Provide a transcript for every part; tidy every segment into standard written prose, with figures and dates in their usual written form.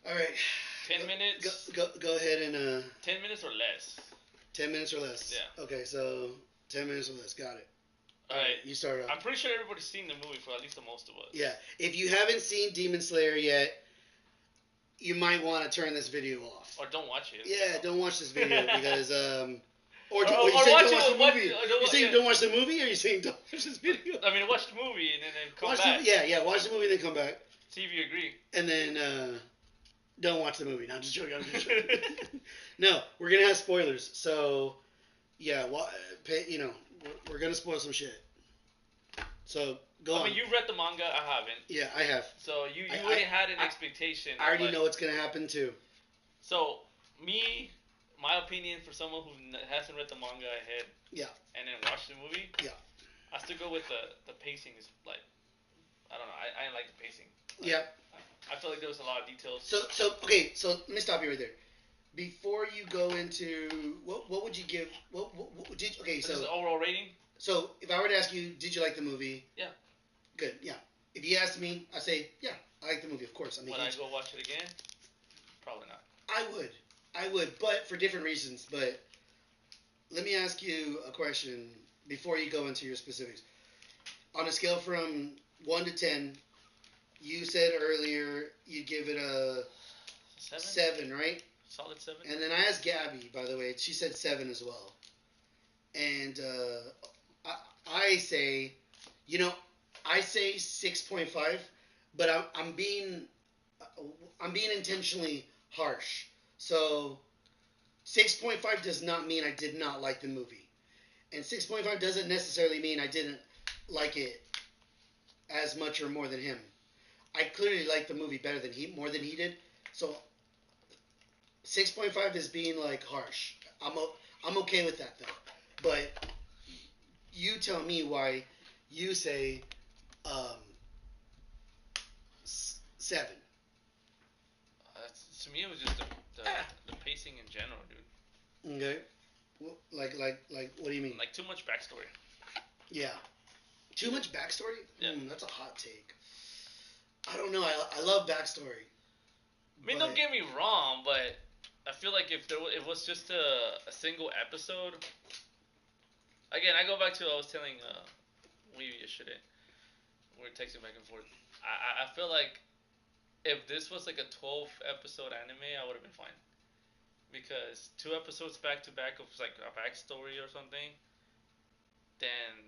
All right. 10 minutes. Go ahead and 10 minutes or less. 10 minutes or less. Yeah. Okay, so 10 minutes or less. Got it. All right. You start off. I'm pretty sure everybody's seen the movie, for at least the most of us. Yeah. If you haven't seen Demon Slayer yet, you might want to turn this video off. Or don't watch it. Yeah, don't watch this video because Or you watch saying don't it. watch the movie. You saying yeah. don't watch the movie, or you saying don't watch this video? I mean, watch the movie and then come watch back. Yeah, watch the movie and then come back. See if you agree. And then don't watch the movie. No, I'm just joking. No, we're gonna have spoilers. So yeah, we're gonna spoil some shit. So go on. I mean, you read the manga. I haven't. Yeah, I have. So you already had an expectation. I already know what's gonna happen too. So my opinion for someone who hasn't read the manga ahead. Yeah. And then watched the movie. Yeah. I still go with the pacing is like, I don't know. I didn't like the pacing. Like, yeah. I feel like there was a lot of details. Okay. So let me stop you right there. Before you go into what would you give? What did okay? So this is overall rating. So if I were to ask you, did you like the movie? Yeah. Good. Yeah. If you asked me, I say, yeah, I like the movie. Of course. Would I go watch it again? Probably not. I would, but for different reasons. But let me ask you a question before you go into your specifics. On a scale from 1 to 10, you said earlier you give it a 7, right? Solid 7. And then I asked Gabby, by the way, she said 7 as well. And I say, I say 6.5, but I'm being intentionally harsh. So 6.5 does not mean I did not like the movie, and 6.5 doesn't necessarily mean I didn't like it as much or more than him. I clearly liked the movie more than he did. So 6.5 is being like harsh. I'm okay with that though. But you tell me why you say 7. To me, it was just the pacing in general, dude. Okay. Like, what do you mean? Like too much backstory. Yeah. Too much backstory? Yeah. That's a hot take. I don't know. I love backstory. I mean, don't get me wrong, but I feel like if it was just a single episode. Again, I go back to what I was telling Lee yesterday. We were texting back and forth. I feel like if this was like a 12 episode anime, I would have been fine. Because 2 episodes back to back of like a backstory or something, then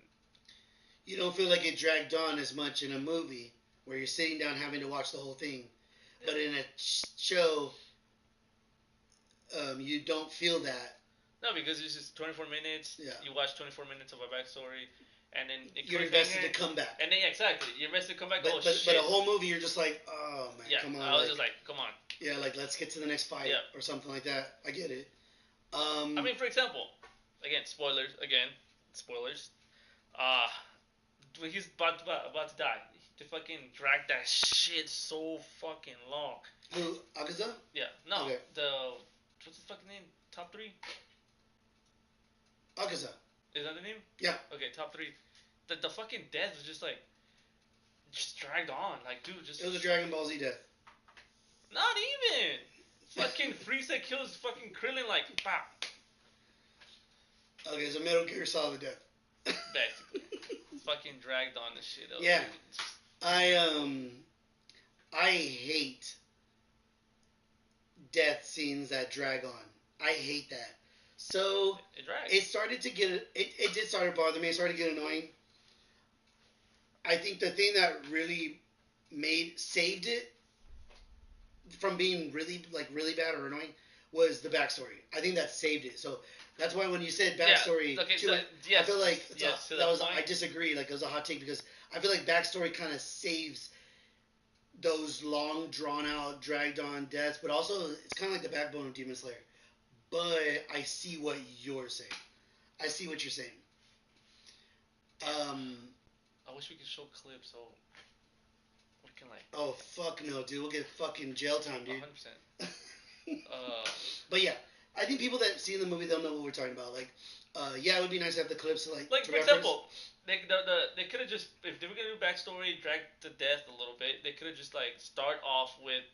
you don't feel like it dragged on as much in a movie where you're sitting down having to watch the whole thing, but in a show, you don't feel that. No, because it's just 24 minutes. Yeah. You watch 24 minutes of a backstory, and then you're invested to come back. And then exactly, you're invested to come back. But a whole movie, you're just like, oh man, come on. I was just like, come on. Yeah, like let's get to the next fight or something like that. I get it. I mean, for example, spoilers. When he's about to die, they fucking drag that shit so fucking long. Who, Akaza? Yeah. No. Okay. What's his fucking name? Top 3? Akaza. Is that the name? Yeah. Okay, top 3. The fucking death was just dragged on. Like, dude, just. It was a Dragon Ball Z death. Not even. Fucking Frieza kills fucking Krillin like, pow. Okay, so Metal Gear Solid death. Basically. Fucking dragged on the shit. Yeah. I hate death scenes that drag on. I hate that. So it started to get it did start to bother me. It started to get annoying. I think the thing that really saved it from being really bad or annoying was the backstory. I think that saved it. So that's why when you said backstory, I feel like I disagree. Like it was a hot take because I feel like backstory kind of saves those long, drawn out, dragged on deaths, but also it's kind of like the backbone of Demon Slayer. But I see what you're saying. I see what you're saying. I wish we could show clips so we can Oh fuck no, dude! We'll get fucking jail time, dude. 100%. But yeah, I think people that see the movie they'll know what we're talking about. Like, yeah, it would be nice to have the clips like for example, they could have just, if they were gonna do backstory, drag the death a little bit. They could have just start off with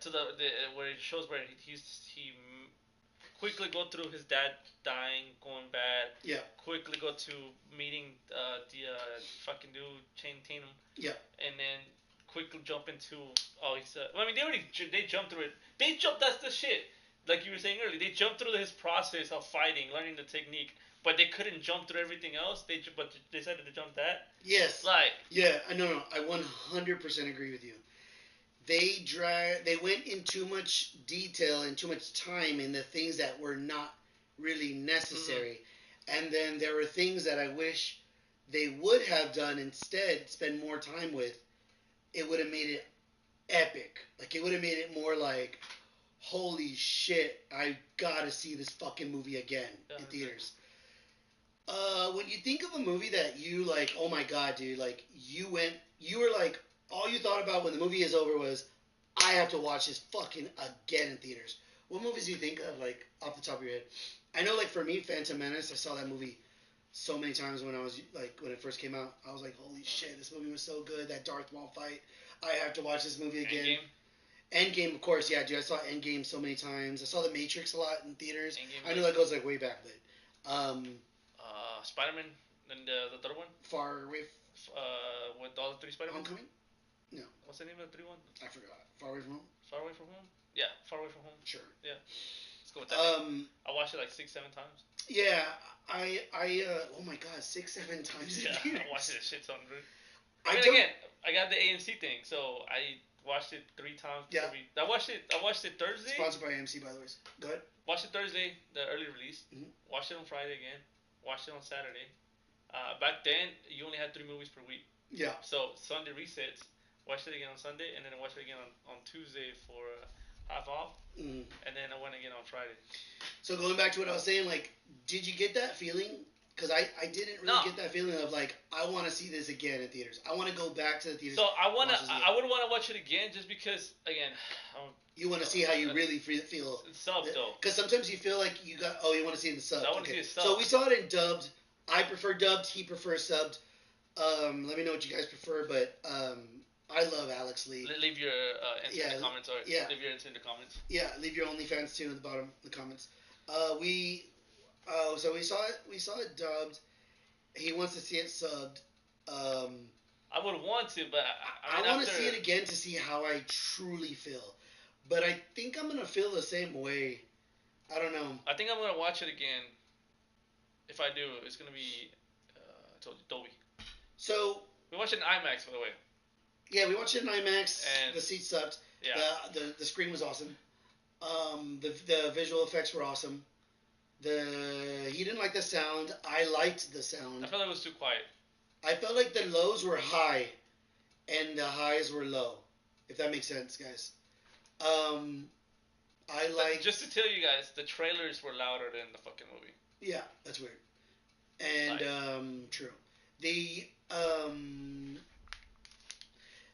to the where it shows where he quickly go through his dad dying, going bad. Yeah. Quickly go to meeting the fucking dude, Chain Tatum. Yeah. And then quickly jump into he's. Well, I mean, they jumped through it. They jumped. That's the shit. Like you were saying earlier, they jumped through his process of fighting, learning the technique, but they couldn't jump through everything else. But they decided to jump that. Yes. Like. Yeah. No. I 100% agree with you. They went in too much detail and too much time in the things that were not really necessary. Mm-hmm. And then there were things that I wish they would have done instead, spend more time with. It would have made it epic. Like, it would have made it more like, holy shit, I gotta see this fucking movie again in theaters. When you think of a movie that you like, oh my god, dude, like, you were like, all you thought about when the movie is over was, I have to watch this fucking again in theaters. What movies do you think of, like, off the top of your head? I know, like, for me, Phantom Menace, I saw that movie so many times when I was, like, when it first came out. I was like, holy shit, this movie was so good. That Darth Maul fight. I have to watch this movie again. Endgame, of course, yeah, dude. I saw Endgame so many times. I saw The Matrix a lot in theaters. Endgame, I know that goes, like, way back, but, Spider-Man and the third one? Far Away. With all the three Spider-Man? Homecoming? No. What's the name of the 3-1? I forgot. Far Away from Home? Far Away from Home? Yeah, Far Away from Home. Sure. Yeah. Let's go with that. I watched it like 6-7 times. Yeah, oh my god, 6-7 times. Yeah, I watched it a shit ton, bro. I got the AMC thing, so I watched it 3 times. Yeah. I watched it Thursday. Sponsored by AMC, by the way. Go ahead. Watched it Thursday, the early release. Mm-hmm. Watched it on Friday again. Watched it on Saturday. Back then, you only had 3 movies per week. Yeah. So Sunday resets. Watched it again on Sunday, and then I watched it again on Tuesday for half off. Mm. And then I went again on Friday. So going back to what I was saying, like, did you get that feeling? Because I didn't really get that feeling of, like, I want to see this again in theaters. I want to go back to the theaters. So I would want to watch it again just because, again, you want to see how you really feel. Sub, though. Because sometimes you feel like you want to see it in sub. So I want to see it sub. So we saw it in dubbed. I prefer dubbed. He prefers subbed. Let me know what you guys prefer, but I love Alex Lee. Leave your answer in the comments, or leave your answer in the comments. Yeah, leave your OnlyFans too in the bottom of the comments. So we saw it dubbed. He wants to see it subbed. I would want to, but I want to see it again to see how I truly feel. But I think I'm gonna feel the same way. I don't know. I think I'm gonna watch it again. If I do, it's gonna be Dolby. So we watched it in IMAX, by the way. Yeah, we watched it in IMAX. And the seats sucked. Yeah. The screen was awesome. The visual effects were awesome. He didn't like the sound. I liked the sound. I felt it was too quiet. I felt like the lows were high, and the highs were low. If that makes sense, guys. Just to tell you guys, the trailers were louder than the fucking movie. Yeah, that's weird. And true.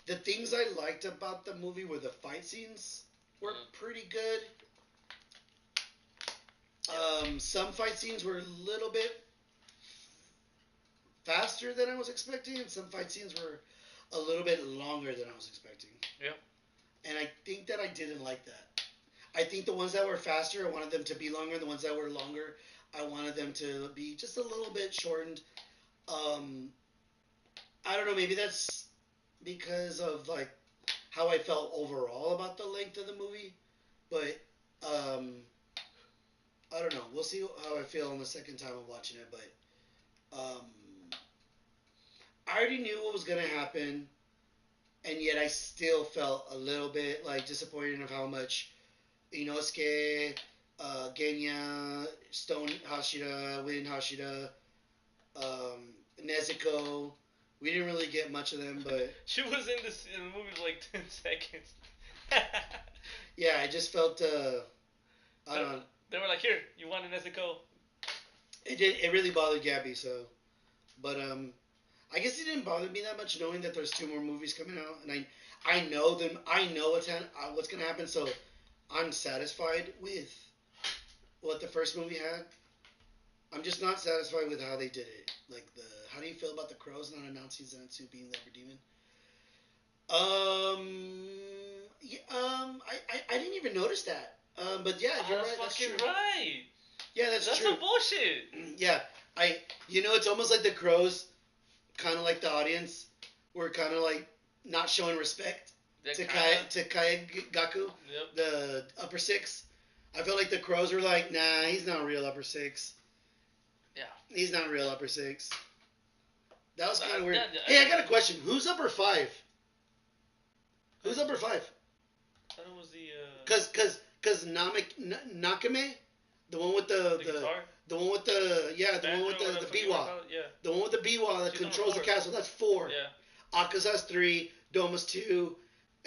The things I liked about the movie were the fight scenes were pretty good. Some fight scenes were a little bit faster than I was expecting, and some fight scenes were a little bit longer than I was expecting. Yep. And I think that I didn't like that. I think the ones that were faster, I wanted them to be longer. The ones that were longer, I wanted them to be just a little bit shortened. I don't know, maybe that's because of, like, how I felt overall about the length of the movie. But, I don't know. We'll see how I feel on the second time of watching it. But, I already knew what was going to happen. And yet I still felt a little bit, like, disappointed of how much Inosuke, Genya, Stone Hashira, Win Hashira, Nezuko. We didn't really get much of them, but... She was in the movie for like 10 seconds. Yeah, I just felt, I don't know. They were like, here, you want a Nezuko? It really bothered Gabby, so... But, I guess it didn't bother me that much knowing that there's 2 more movies coming out, and I know them. I know what's gonna happen, so I'm satisfied with what the first movie had. I'm just not satisfied with how they did it. Like how do you feel about the Crows not announcing Zenitsu being the Ever Demon? Yeah, even noticed that. But yeah, you're right. That's true. Right. Yeah, that's true. That's some bullshit. Yeah, it's almost like the crows, kind of like the audience, were kind of like not showing respect to Kaigaku, the upper six. I feel like the crows were like, nah, he's not real upper six. Yeah. He's not real upper six. That was kind of weird. Hey, I got a question. Who's upper five? Who's upper five? I thought it was the. Cause Nakame, the one with the guitar? The one with the one with the biwa. Yeah. The one with the biwa that controls the castle. That's 4. Yeah. Akaza's 3, Doma's 2,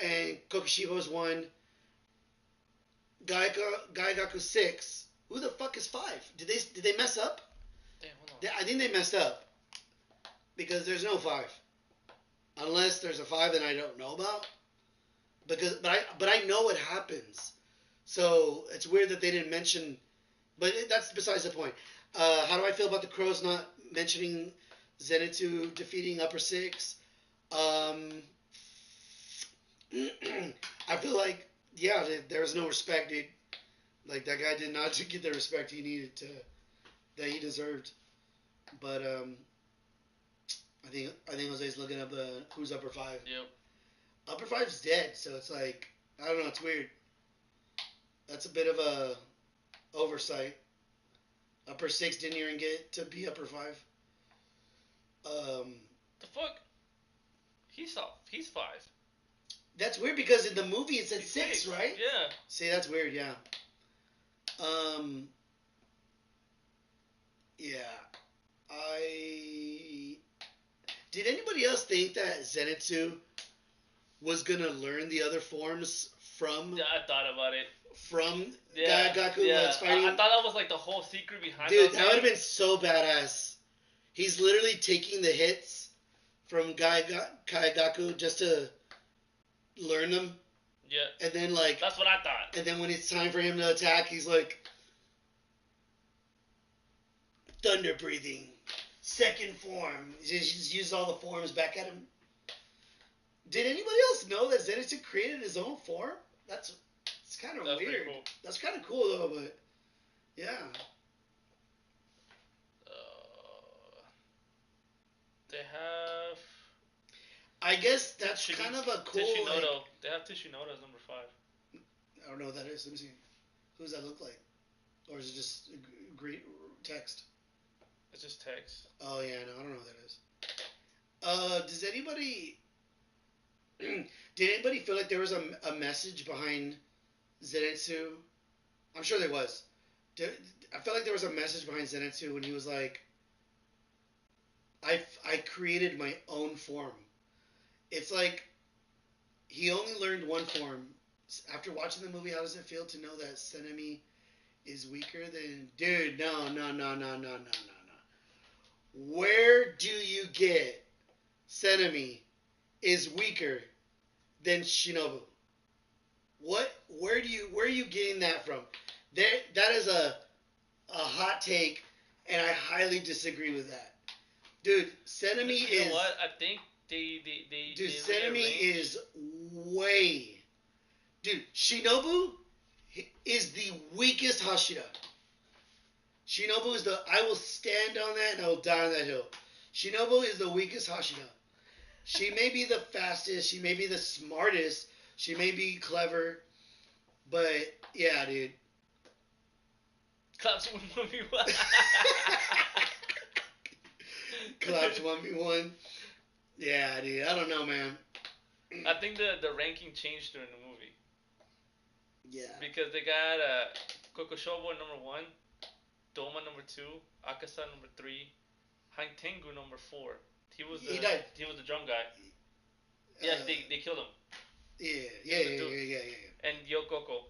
and Kokushiba's 1. Gaigaku's 6. Who the fuck is 5? Did they mess up? Damn, hold on. I think they messed up. Because there's no 5. Unless there's a 5 that I don't know about. But I know it happens. So it's weird that they didn't mention. But that's besides the point. How do I feel about the Crows not mentioning Zenitsu defeating upper six? I feel like there's no respect, dude. Like that guy did not get the respect he needed that he deserved. But I think Jose's looking up who's upper 5. Yep. Upper 5's dead, so it's like I don't know. It's weird. That's a bit of a oversight. Upper 6 didn't even get to be upper 5. The fuck? He's 5. That's weird because in the movie it said 6, right? Yeah. See, that's weird. Yeah. Yeah. Did anybody else think that Zenitsu was gonna learn the other forms from? Yeah, I thought about it. From Gaigaku while it's fighting? I thought that was like the whole secret behind it. Dude, that would have been so badass. He's literally taking the hits from Kaigaku just to learn them. Yeah. And then like that's what I thought. And then when it's time for him to attack, he's like thunder breathing, second form. He just uses all the forms back at him. Did anybody else know that Zenitsu created his own form? It's kind of weird. Cool. That's kind of cool though, but yeah. They have. I guess that's kind of a cool. Tishinoto. Like, they have Tishinoto as number 5. I don't know what that is. Let me see. Who does that look like? Or is it just great text? It's just text. Oh yeah, no, I don't know what that is. Does anybody? Did anybody feel like there was a message behind Zenitsu? I'm sure there was. I felt like there was a message behind Zenitsu when he was like, I created my own form. It's like he only learned one form. After watching the movie, how does it feel to know that Senemi is weaker than... Dude, no. Where do you get Senemi is weaker than Shinobu? Where are you getting that from? That is a hot take, and I highly disagree with that. Dude, Senemi is... You know what? I think they Dude, Senemi is way... Dude, Shinobu is the weakest Hashira. Shinobu is I will stand on that and I will die on that hill. Shinobu is the weakest Hashira. She may be the fastest, she may be the smartest, she may be clever, but yeah, dude. Collapse 1v1. Collapse 1v1. Yeah, dude. I don't know, man. I think the ranking changed during the movie. Yeah. Because they got Kokoshobo number 1, Doma number 2, Akasa number 3, Tengu number 4. He died. He was the drum guy. Yeah, they killed him. Yeah. And Yokoko.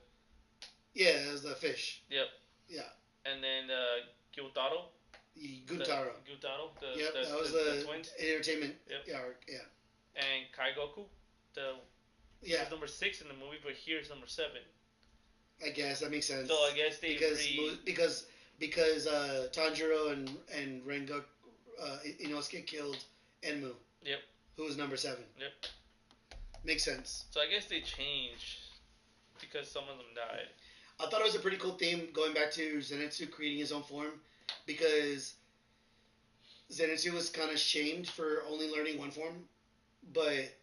Yeah, that was the fish. Yep. Yeah. And then Gyutaro. Gyutaro. That was the twins. Entertainment. Yep. Yeah. And Kaigoku. He was number 6 in the movie, but here's number 7. I guess that makes sense. So I guess they because Tanjiro and Rengoku Inosuke killed Enmu. Yep. Who was number 7. Yep. Makes sense. So I guess they changed because some of them died. I thought it was a pretty cool theme going back to Zenitsu creating his own form, because Zenitsu was kind of shamed for only learning one form, but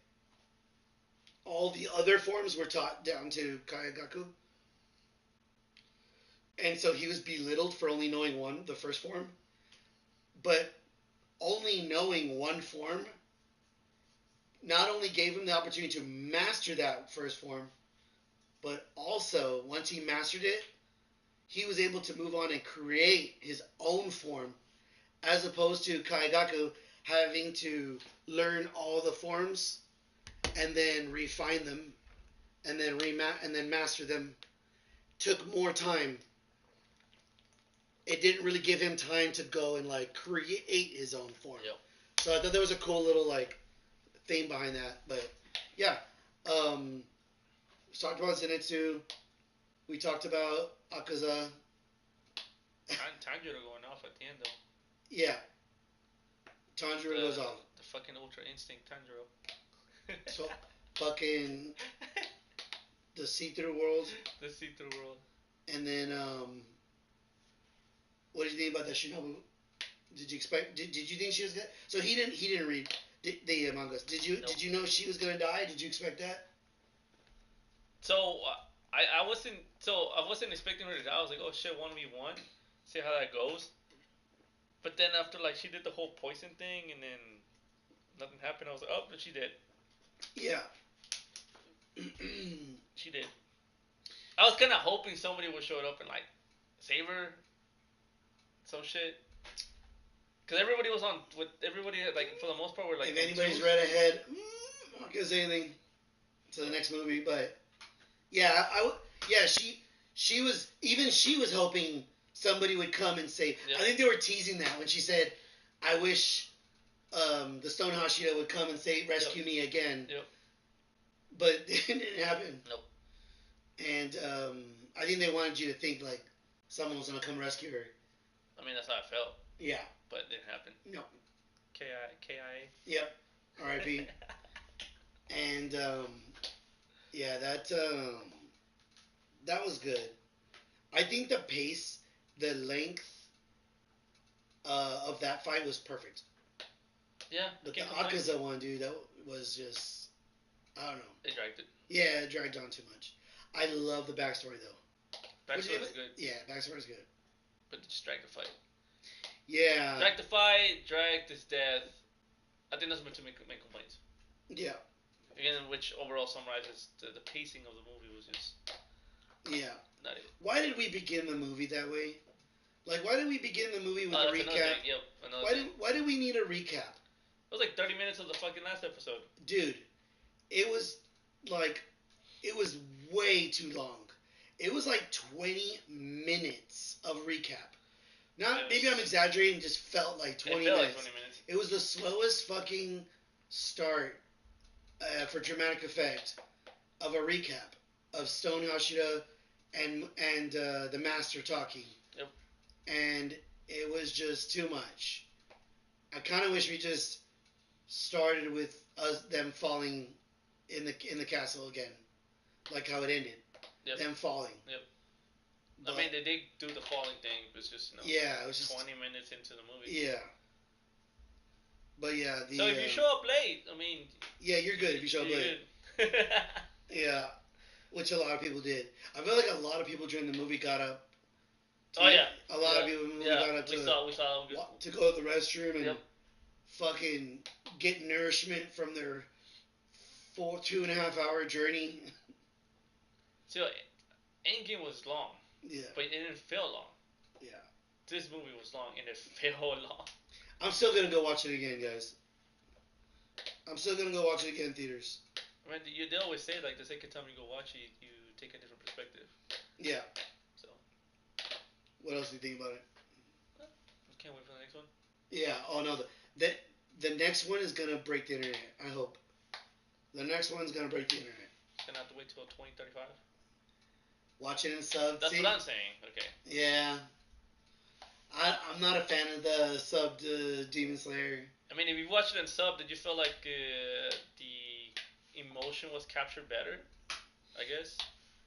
all the other forms were taught down to Kayagaku. And so he was belittled for only knowing one, the first form. But only knowing one form not only gave him the opportunity to master that first form, but also, once he mastered it, he was able to move on and create his own form, as opposed to Kaigaku having to learn all the forms and then refine them and then master them. Took more time. It didn't really give him time to go and like create his own form. Yep. So I thought there was a cool little like thing behind that. But yeah, we talked about Zenitsu. We talked about Akaza. Tanjiro going off at the end though. Yeah. Tanjiro goes off. The fucking Ultra Instinct Tanjiro. So fucking the see-through world. The see-through world. And then what did you think about that Shinobu? Did you expect? Did you think she was gonna? So he didn't read the mangas. Did you? Nope. Did you know she was gonna die? Did you expect that? So I wasn't expecting her to die. I was like, oh shit, 1v1, see how that goes. But then after like she did the whole poison thing and then nothing happened, I was like, oh, she did. Yeah. She did. I was kind of hoping somebody would show up and like save her. Some shit. Because everybody was on with everybody like for the most part were like. If anybody's read ahead, I'm not gonna say anything to the next movie, but yeah, she was hoping somebody would come and save. Yep. I think they were teasing that when she said, "I wish the Stone Hashira would come and rescue me again." Yep. But it didn't happen. Nope. And I think they wanted you to think like someone was gonna come rescue her. I mean, that's how I felt. Yeah. But it didn't happen. No. K.I.A. Yep. R.I.P. And yeah, that was good. I think the pace, the length of that fight was perfect. Yeah. But the Akaza one, dude, that was just, I don't know. They dragged it. Yeah, it dragged on too much. I love the backstory though. Backstory is good. Yeah, backstory is good. But just drag the fight. Yeah. Drag the fight, drag his death. I think that's my two main complaints. Yeah. Again, which overall summarizes the pacing of the movie was just. Yeah. Not it. Why did we begin the movie that way? Like, why did we begin the movie with a recap? Yep. Why did we need a recap? It was like 30 minutes of the fucking last episode. Dude, it was way too long. It was like 20 minutes of recap. Maybe I'm exaggerating, just felt like 20 minutes. Like 20 minutes. It was the slowest fucking start for dramatic effect of a recap of Stone Hashira and the Master talking. Yep. And it was just too much. I kind of wish we just started with them falling in the castle again, like how it ended. Yep. Them falling. Yep. But, I mean, they did do the falling thing. It was just yeah, it was 20 minutes into the movie. Yeah. But yeah, so if you show up late, I mean. Yeah, you're good if you show up late. Yeah, which a lot of people did. I feel like a lot of people during the movie got up. A lot of people in the movie got up we saw to go to the restroom and fucking get nourishment from their 2.5 hour journey. So, Endgame was long. Yeah. But it didn't feel long. Yeah. This movie was long and it felt long. I'm still gonna go watch it again, guys. I'm still gonna go watch it again in theaters. I mean, they always say like the second time you go watch it, you take a different perspective. Yeah. So. What else do you think about it? I can't wait for the next one. Yeah. Oh no. The next one is gonna break the internet. I hope. The next one's gonna break the internet. Gonna have to wait till 2035. Watch it in sub. That's what I'm saying. Okay. Yeah. I'm not a fan of the subbed Demon Slayer. I mean, if you watched it in sub, did you feel like the emotion was captured better? I guess.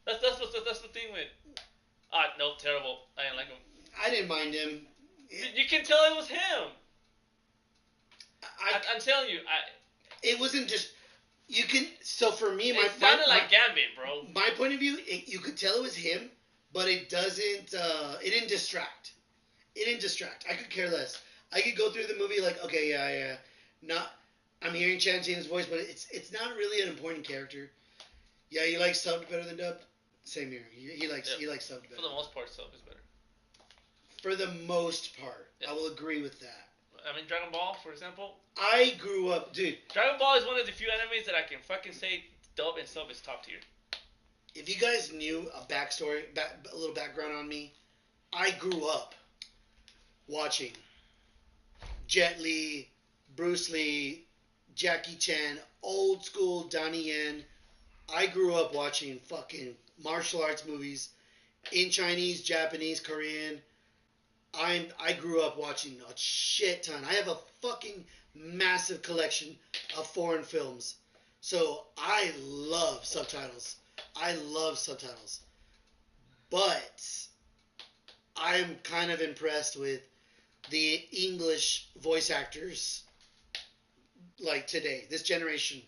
That's the thing with. Nope, terrible. I didn't like him. I didn't mind him. You can tell it was him. I'm telling you, it wasn't just. You can. So for me, it sounded like Gambit, bro. My point of view, you could tell it was him, but it doesn't. It didn't distract. It didn't distract. I could care less. I could go through the movie like, okay, yeah. Not. I'm hearing Chan Tatum's voice, but it's not really an important character. Yeah, you like subbed better than dubbed. Same here. He likes subbed better. For the most part, sub is better. For the most part, I will agree with that. I mean, Dragon Ball, for example. I grew up, dude. Dragon Ball is one of the few animes that I can fucking say dub and sub is top tier. If you guys knew a backstory, a little background on me, I grew up watching Jet Li, Bruce Lee, Jackie Chan, old school Donnie Yen. I grew up watching fucking martial arts movies in Chinese, Japanese, Korean. I grew up watching a shit ton. I have a fucking massive collection of foreign films. So I love subtitles. But I'm kind of impressed with the English voice actors like today, this generation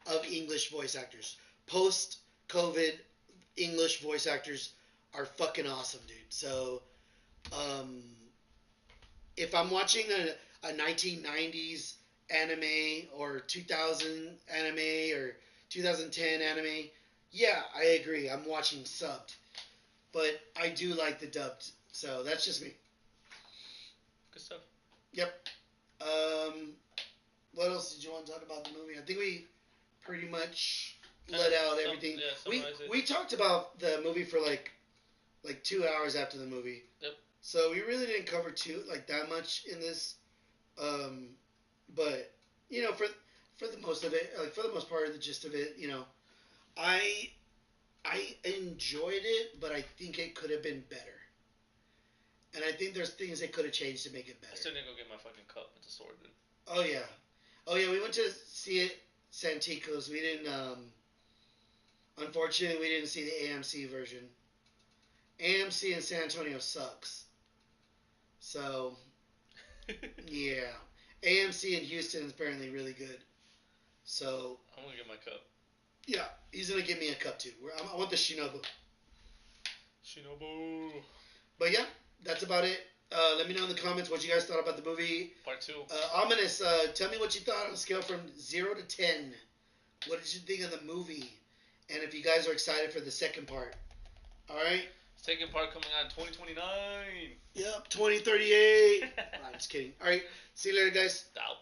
of English voice actors. Post COVID English voice actors are fucking awesome, dude. So, if I'm watching a 1990s anime or 2000 anime or 2010 anime, yeah, I agree. I'm watching subbed. But I do like the dubbed. So that's just me. Good stuff. Yep. What else did you want to talk about the movie? I think we pretty much let out everything. We talked about the movie for like 2 hours after the movie. Yep. So we really didn't cover that much in this. But for the most of it, for the most part of the gist of it, I enjoyed it, but I think it could have been better. And I think there's things they could have changed to make it better. I still need to go get my fucking cup with the sword, dude. Oh yeah, we went to see it Santikos. We didn't. Unfortunately, we didn't see the AMC version. AMC in San Antonio sucks. So yeah, AMC in Houston is apparently really good. So I'm gonna get my cup. Yeah, he's gonna give me a cup too. I want the Shinobu. But yeah, that's about it. Let me know in the comments what you guys thought about the movie. Part 2. Ominous, tell me what you thought on a scale from 0 to 10. What did you think of the movie? And if you guys are excited for the second part. Alright? Second part coming out in 2029. Yep, 2038. I'm just kidding. Alright, see you later, guys. Out.